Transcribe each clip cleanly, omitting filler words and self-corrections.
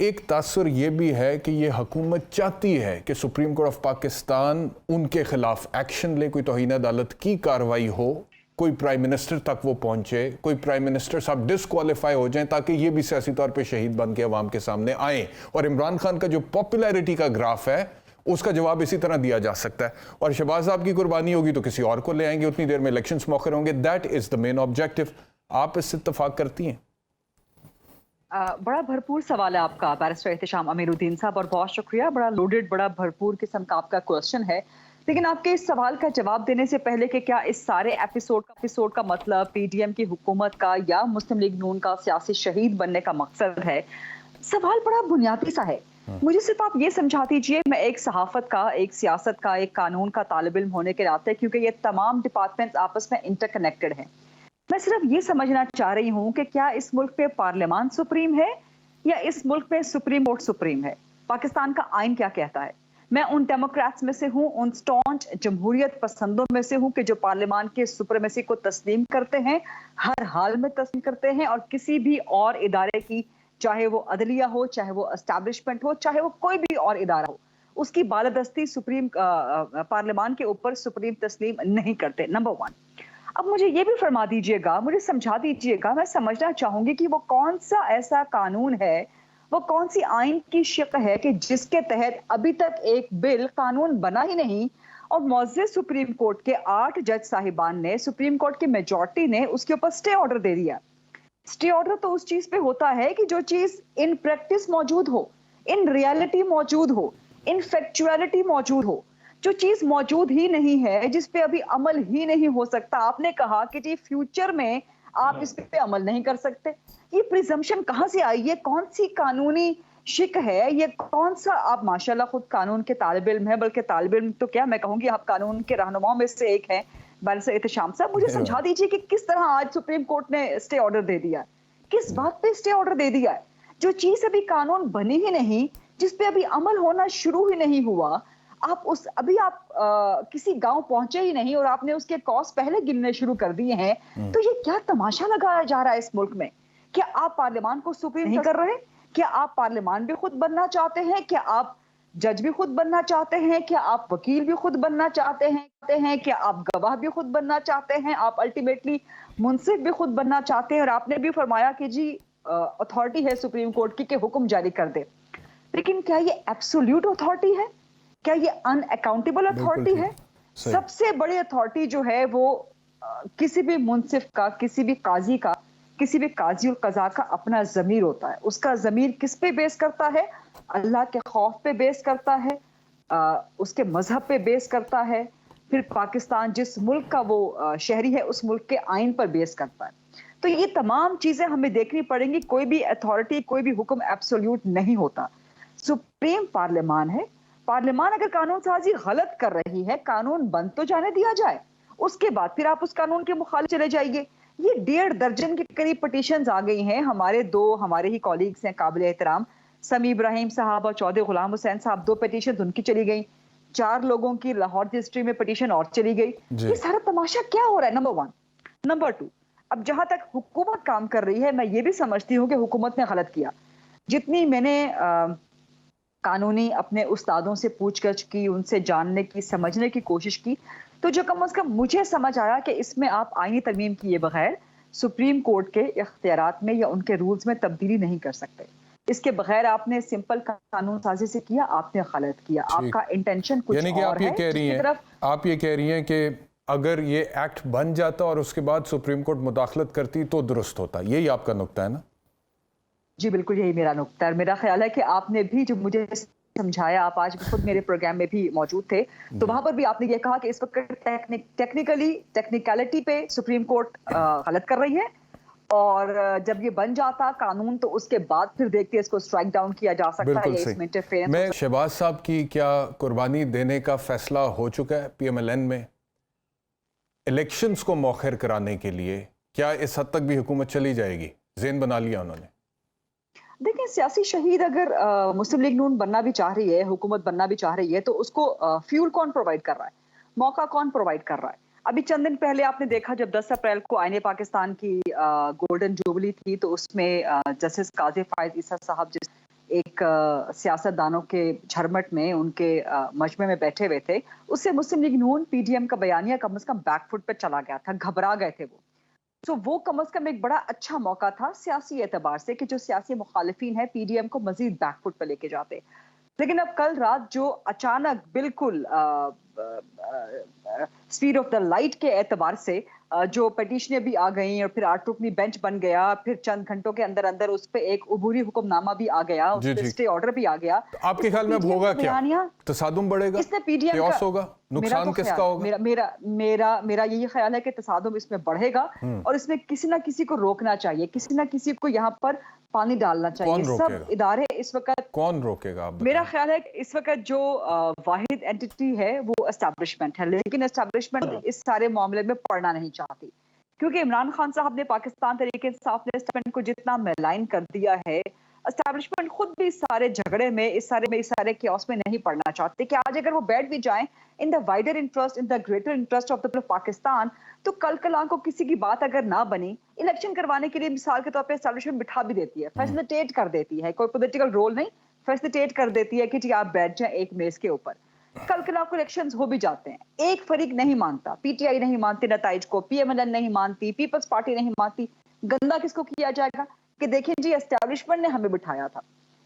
ایک تاثر یہ بھی ہے کہ یہ حکومت چاہتی ہے کہ سپریم کورٹ آف پاکستان ان کے خلاف ایکشن لے، کوئی توہین عدالت کی کارروائی ہو، کوئی پرائم منسٹر تک وہ پہنچے، کوئی پرائم منسٹر صاحب ڈسکوالیفائی ہو جائیں تاکہ یہ بھی سیاسی طور پہ شہید بن کے عوام کے سامنے آئیں. اور عمران خان کا جو پاپولیرٹی کا گراف ہے اس کا جواب اسی طرح دیا جا سکتا ہے. اور شہباز صاحب کی قربانی ہوگی تو کسی اور کو لے آئیں گے، اتنی دیر میں الیکشنز مؤخر ہوں گے. That is the main objective. آپ اس سے اتفاق کرتی ہیں؟ بڑا بھرپور سوال ہے آپ کا بیرسٹر احتشام امیر الدین صاحب، اور بہت شکریہ. بڑا لوڈڈ، بڑا بھرپور قسم کا آپ کا کوشچن ہے. لیکن آپ کے اس سوال کا جواب دینے سے پہلے کہ کیا اس سارے ایپیسوڈ کا مطلب پی ڈی ایم کی حکومت کا یا مسلم لیگ نون کا سیاسی شہید بننے کا مقصد ہے، سوال بڑا بنیادی سا ہے. مجھے صرف آپ یہ سمجھا دیجئے، میں ایک صحافت کا، ایک سیاست کا، ایک قانون کا طالب علم ہونے کے ناطے، کیونکہ یہ تمام ڈپارٹمنٹس آپس میں انٹر کنیکٹڈ ہیں، میں صرف یہ سمجھنا چاہ رہی ہوں کہ کیا اس ملک پہ پارلیمان سپریم ہے یا اس ملک پہ سپریم کورٹ سپریم ہے؟ پاکستان کا آئین کیا کہتا ہے؟ میں ان ڈیموکریٹس میں سے ہوں، ان سٹونچ جمہوریت پسندوں میں سے ہوں کہ جو پارلیمان کے سپریمیسی کو تسلیم کرتے ہیں، ہر حال میں تسلیم کرتے ہیں، اور کسی بھی اور ادارے کی، چاہے وہ عدلیہ ہو، چاہے وہ اسٹیبلشمنٹ ہو، چاہے وہ کوئی بھی اور ادارہ ہو، اس کی بالادستی سپریم پارلیمان کے اوپر سپریم تسلیم نہیں کرتے. نمبر 1. اب مجھے یہ بھی فرما دیجئے گا، مجھے سمجھا دیجئے گا، میں سمجھنا چاہوں گی کہ وہ کون سا ایسا قانون ہے، وہ کون سی آئین کی شق ہے کہ جس کے تحت ابھی تک ایک بل قانون بنا ہی نہیں، اور معزز سپریم کورٹ کے 8 جج صاحبان نے، سپریم کورٹ کی میجورٹی نے اس کے اوپر سٹے آرڈر دے دیا. سٹے آرڈر تو اس چیز پہ ہوتا ہے کہ جو چیز ان پریکٹس موجود ہو، ان ریالٹی موجود ہو، ان فیکچوالٹی موجود ہو. جو چیز موجود ہی نہیں ہے، جس پہ ابھی عمل ہی نہیں ہو سکتا، آپ نے کہا کہ جی فیوچر میں آپ اس پہ عمل نہیں کر سکتے. یہ پریزمپشن کہاں سے آئی؟ یہ کون سی قانونی شک ہے؟ یہ کون سا؟ آپ ماشاءاللہ خود قانون کے طالب علم ہیں، بلکہ طالب علم تو کیا میں کہوں گی، آپ قانون کے رہنماؤں میں سے ایک ہیں بیرسٹر احتشام صاحب. مجھے سمجھا دیجیے کہ کس طرح آج سپریم کورٹ نے سٹے آرڈر دے دیا، کس بات پہ سٹے آرڈر دے دیا ہے؟ جو چیز ابھی قانون بنی ہی نہیں، جس پہ ابھی عمل ہونا شروع ہی نہیں ہوا، ابھی آپ کسی گاؤں پہنچے ہی نہیں اور آپ نے اس کے کاسٹ پہلے گننے شروع کر دیے ہیں. تو یہ کیا تماشا لگایا جا رہا ہے اس ملک میں؟ کیا آپ پارلیمان کو سپریم نہیں کر رہے؟ کیا آپ پارلیمان بھی خود بننا چاہتے ہیں؟ کیا آپ جج بھی خود بننا چاہتے ہیں؟ کیا آپ وکیل بھی خود بننا چاہتے ہیں؟ کیا آپ گواہ بھی خود بننا چاہتے ہیں؟ آپ الٹیمیٹلی منصف بھی خود بننا چاہتے ہیں؟ اور آپ نے بھی فرمایا کہ جی اتھارٹی ہے سپریم کورٹ کی کہ حکم جاری کر دے. لیکن کیا یہ ایبسولوٹ اتھارٹی ہے؟ کیا یہ ان اکاؤنٹیبل اتھارٹی ہے؟ سب سے بڑی اتھارٹی جو ہے وہ کسی بھی منصف کا، کسی بھی قاضی کا، کسی بھی قاضی القضاء کا اپنا ضمیر ہوتا ہے. اس کا ضمیر کس پہ بیس کرتا ہے؟ اللہ کے خوف پہ بیس کرتا ہے، اس کے مذہب پہ بیس کرتا ہے، پھر پاکستان جس ملک کا وہ شہری ہے اس ملک کے آئین پر بیس کرتا ہے. تو یہ تمام چیزیں ہمیں دیکھنی پڑیں گی. کوئی بھی اتھارٹی، کوئی بھی حکم ایبسولوٹ نہیں ہوتا. سپریم پارلیمان ہے. پارلیمان اگر قانون سازی غلط کر رہی ہے، قانون بند تو جانے دیا جائے، اس کے بعد پھر آپ اس قانون کے مخالف چلے جائیے. یہ 1.5 درجن کے قریب پٹیشنز آ گئی ہیں. ہمارے ہی کولیگز ہیں قابل احترام، سمیع ابراہیم صاحب اور چودھری غلام حسین صاحب، 2 پٹیشنز ان کی چلی گئی. 4 لوگوں کی لاہور ڈسٹرکٹ میں پٹیشن اور چلی گئی. یہ سارا تماشا کیا ہو رہا ہے؟ نمبر 1. نمبر 2، اب جہاں تک حکومت کام کر رہی ہے، میں یہ بھی سمجھتی ہوں کہ حکومت نے غلط کیا. جتنی میں نے قانونی اپنے استادوں سے پوچھ گچھ کی، ان سے جاننے کی، سمجھنے کی کوشش کی، تو جو کم از کم مجھے سمجھ آیا کہ اس میں آپ آئینی ترمیم کیے بغیر سپریم کورٹ کے اختیارات میں یا ان کے رولز میں تبدیلی نہیں کر سکتے. اس کے بغیر آپ نے سمپل قانون سازی سے کیا، آپ نے غلط کیا. آپ کا انٹینشن کچھ یعنی کہ اور ہے. آپ یہ کہہ رہی ہیں کہ اگر یہ ایکٹ بن جاتا اور اس کے بعد سپریم کورٹ مداخلت کرتی تو درست ہوتا. یہی آپ کا نقطہ ہے نا؟ جی بالکل یہی میرا نقطہ ہے. میرا خیال ہے کہ آپ نے بھی جو مجھے سمجھایا، آپ آج خود میرے پروگرام میں بھی موجود تھے، تو وہاں پر بھی آپ نے یہ کہا کہ اس وقت ٹیکنیکلٹی پہ سپریم کورٹ غلط کر رہی ہے، اور جب یہ بن جاتا قانون تو اس کے بعد پھر دیکھتے اس کو سٹرائک ڈاؤن کیا جا سکتا ہے. بالکل صحیح. میں شہباز صاحب کی کیا قربانی دینے کا فیصلہ ہو چکا ہے پی ایم ایل این میں الیکشنز کو مؤخر کرانے کے لیے؟ کیا اس حد تک بھی حکومت چلی جائے گی؟ ذہن بنا لیا انہوں نے؟ دیکھیں، سیاسی شہید اگر مسلم لیگ نون بننا بھی چاہ رہی ہے، حکومت بننا بھی چاہ رہی ہے، تو اس کو فیول کون پرووائڈ کر رہا ہے؟ موقع کون پرووائڈ کر رہا ہے؟ ابھی چند دن پہلے آپ نے دیکھا جب 10 اپریل کو آئین پاکستان کی گولڈن جوبلی تھی، تو اس میں جسٹس قاضی فائز عیسیٰ صاحب جس एक सियासतदानों के झरमट में उनके मजमे में बैठे हुए थे, उससे मुस्लिम लीग नून पीडीएम का बयानिया कम से कम बैकफुट पे चला गया था, घबरा गए थे वो। तो वो कम से कम एक बड़ा अच्छा मौका था सियासी एतबार से कि जो सियासी मुखालिफिन है पीडीएम को मजीद बैकफुट पे लेके जाते। लेकिन अब कल रात जो अचानक बिल्कुल स्पीड ऑफ द लाइट के एतबार से जो पिटीशनें भी आ गई और फिर 8 रुकनी बेंच बन गया, फिर चंद घंटों के अंदर अंदर उस पे एक उबूरी हुक्मनामा भी आ गया, उस पे स्टे ऑर्डर भी आ गया। तो आपके ख्याल में अब होगा क्या? तसादुम बढ़ेगा? इसने पीडीएम का होगा? नुकसान किसका होगा? मेरा यही ख्याल है कि तसादुम इसमें बढ़ेगा और इसमें किसी ना किसी को रोकना चाहिए, किसी ना किसी को यहाँ पर पानी डालना चाहिए। सब इदारे इस वक्त कौन रोकेगा? मेरा ख्याल है कि इस वक्त जो वाहिद एंटिटी है वो एस्टैब्लिशमेंट है, लेकिन एस्टैब्लिशमेंट इस सारे मामले में पड़ना नहीं चाहती, क्योंकि इमरान खान साहब ने पाकिस्तान तहरीक इंसाफ ने एस्टैब्लिशमेंट को जितना मेलाइन कर दिया है, एस्टैब्लिशमेंट खुद भी इस सारे झगड़े में, इस सारे कियोस में नहीं पड़ना चाहते कि आज अगर वो बैठ भी जाएं in the wider interest, in the greater interest of the Pakistan, तो कल कल को किसी की बात अगर ना बनी, इलेक्शन करवाने के लिए मिसाल के तौर पे एस्टैब्लिशमेंट बिठा भी देती है, फैसिलिटेट कर देती है, कोई पॉलिटिकल रोल नहीं, फैसिलिटेट कर देती है कि जी आप बैठ जाएं एक मेज के ऊपर। कल कल को इलेक्शंस हो भी जाते हैं, एक फरीक नहीं मानता, पीटीआई नहीं मानती नताइज को, पीएमएलएन नहीं मानती, पीपल्स पार्टी नहीं मानती, गंदा किसको किया जाएगा कि देखिए जी एस्टैब्लिशमेंट ने हमें बिठाया था।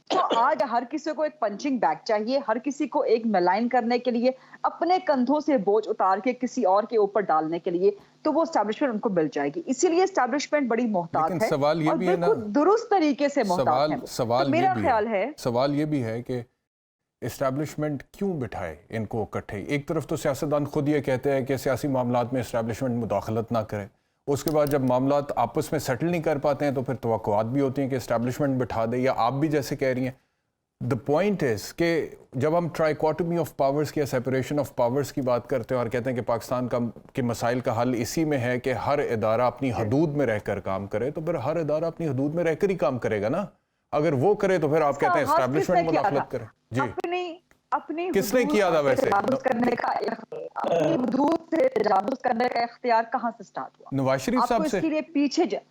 तो आज हर किसी को एक पंचिंग बैग चाहिए, हर किसी को एक मेलाइन करने के लिए, अपने कंधों से बोझ उतार के किसी और के ऊपर डालने के लिए, तो वो एस्टैब्लिशमेंट उनको मिल जाएगी। इसीलिए एस्टैब्लिशमेंट बड़ी मोहतात है सवाल ये और भी है ना, दुरुस्त तरीके से मोहतात है। सवाल तो मेरा ख्याल है, सवाल ये भी है कि एस्टैब्लिशमेंट क्यों बिठाए इनको इकट्ठे? एक तरफ तो सियासतदान खुद ये कहते हैं कि सियासी मामलात में एस्टैब्लिशमेंट मुदाखलत ना करे, उसके बाद जब मामलात आपस में सेटल नहीं कर पाते हैं तो फिर तवक्कुआत भी होती हैं कि एस्टैब्लिशमेंट बिठा दे, या आप भी जैसे कह रही हैं। द पॉइंट इज़ कि जब हम ट्राइकोटमी ऑफ पावर्स की या सेपरेशन ऑफ पावर्स की बात करते हैं और कहते हैं कि पाकिस्तान के मसाइल का हल इसी में है कि हर इदारा अपनी हदूद में रहकर काम करे, तो फिर हर इदारा अपनी हदूद में रहकर ही काम करेगा ना। अगर वो करे तो फिर आप कहते हैं एस्टैब्लिशमेंट मुदाखलत करे। जी, अपनी किसने किया था वैसे? करने का अपनी हदूद से तजावुज़ करने का इख्तियार कहाँ से स्टार्ट हुआ? नवाज शरीफ साहब से? इसके लिए पीछे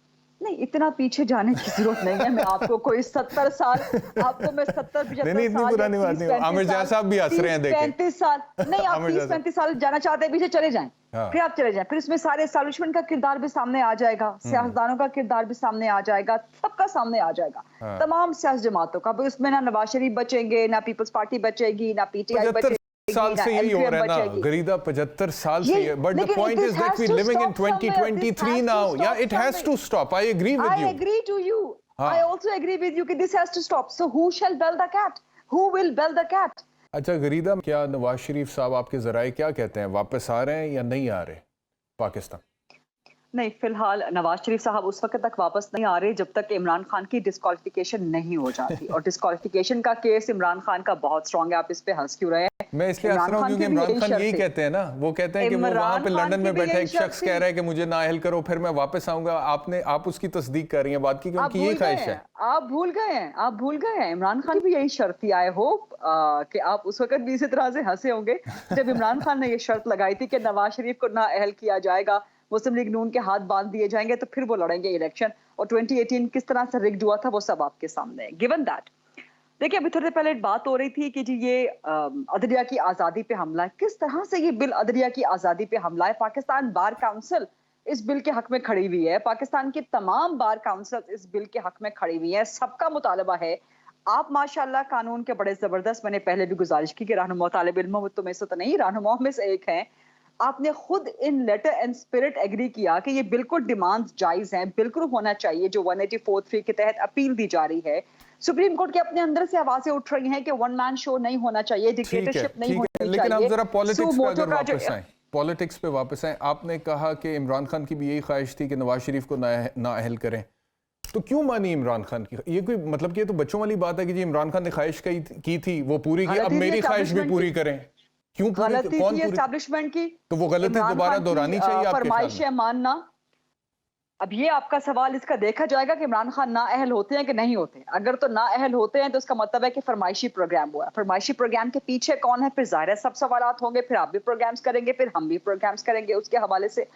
नहीं, इतना पीछे जाने की जरूरत नहीं है। मैं आपको कोई 70 साल, आपको मैं 70-75 नहीं, इतनी पुरानी बात नहीं। आमिर जाह साहब भी हंस रहे हैं, देखें 35 साल नहीं, आप 30-35 साल जाना चाहते हैं पीछे, चले जाएं। फिर आप चले जाएं, फिर इसमें सारे एस्टैब्लिशमेंट का किरदार भी सामने आ जाएगा, सियासतदानों का किरदार भी सामने आ जाएगा, सबका सामने आ जाएगा, तमाम सियासी जमातों का। इसमें ना नवाज शरीफ बचेंगे, ना पीपल्स पार्टी बचेगी, ना पीटीआई बचेगी। साल से यही हो रहा है ना गरीदा, 75 साल से। But the point is that we living in 2023 now. या it has to stop. I agree with you. I agree to you. I also agree with you कि this has to stop. So who shall bell the cat? Who will bell the cat? अच्छा गरीदा, क्या नवाज शरीफ साहब आपके ज़राए क्या कहते हैं, वापस आ रहे हैं या नहीं आ रहे पाकिस्तान? नहीं, फिलहाल नवाज शरीफ साहब उस वक्त तक वापस नहीं आ रहे जब तक इमरान खान की डिस्क्वालिफिकेशन नहीं हो जाती। और डिस्क्वालिफिकेशन का केस इमरान खान का बहुत स्ट्रांग है। आप इस पे हंस क्यों रहे हैं? मैं इसलिए हंस रहा हूं क्योंकि इमरान खान यही कहते हैं ना, वो कहते हैं कि वो वहां पे लंदन में बैठा एक शख्स कह रहा है कि मुझे नाअहल करो, फिर मैं वापस आऊंगा। आप उसकी तस्दीक कर रही हैं बात की, क्योंकि यही ख्वाहिश है। आप भूल गए हैं इमरान खान भी यही शर्त थी। आई होप कि आप उस वक्त भी इसी तरह से हंसे होंगे जब इमरान खान ने ये शर्त लगाई थी कि नवाज शरीफ को नाअहल किया जाएगा, मुस्लिम लीग नून के हाथ बांध दिए जाएंगे, तो फिर वो लड़ेंगे इलेक्शन। और 2018 किस तरह से रिग्ड हुआ था वो सब आपके सामने है। गिवन दैट, देखिए अभी थोड़ी देर पहले बात हो रही थी कि जी ये अदलिया की आज़ादी पे हमला है। किस तरह से ये बिल अदलिया की आज़ादी पे हमला है? पाकिस्तान बार काउंसिल इस बिल के हक में खड़ी हुई है, पाकिस्तान की तमाम बार काउंसिल इस बिल के हक में खड़ी हुई है, सबका मुतालबा है। आप माशाल्लाह कानून के बड़े जबरदस्त, मैंने पहले भी गुजारिश की कि रहनुमा तालिब इल्मों में से तो नहीं, रहनुमाओं में से एक हैं। आपने खुद इन लेटर एंड स्पिरिट एग्री किया कि ये बिल्कुल डिमांड जायज हैं, बिल्कुल होना चाहिए जो 184(3) के तहत अपील दी जा रही है। सुप्रीम कोर्ट के अपने अंदर से आवाजें उठ रही हैं कि वन मैन शो नहीं होना चाहिए, डिक्टेटरशिप नहीं होनी चाहिए। लेकिन हम जरा पॉलिटिक्स पे वापस आए। आपने कहा कि इमरान खान की भी यही ख्वाहिश थी कि नवाज शरीफ को नाअहल करें, तो क्यों मानी इमरान खान की? ये कोई मतलब कि ये तो बच्चों वाली बात है कि जी इमरान खान ने ख्वाहिश की थी, वो पूरी की, अब मेरी ख्वाहिश भी पूरी करें। क्यों गलती थी एस्टैब्लिशमेंट की? तो वो गलती दोबारा दोहरानी चाहिए। फरमाइशें मानना, अब ये आपका सवाल, इसका देखा जाएगा कि इमरान खान नाअहल होते हैं कि नहीं होते। अगर तो नाअहल होते हैं तो उसका मतलब है कि फरमाइशी प्रोग्राम हुआ। फरमाइशी प्रोग्राम के पीछे कौन है? फिर जाहिर है सब सवालात होंगे, फिर आप भी प्रोग्राम्स करेंगे, फिर हम भी प्रोग्राम्स करेंगे उसके हवाले से।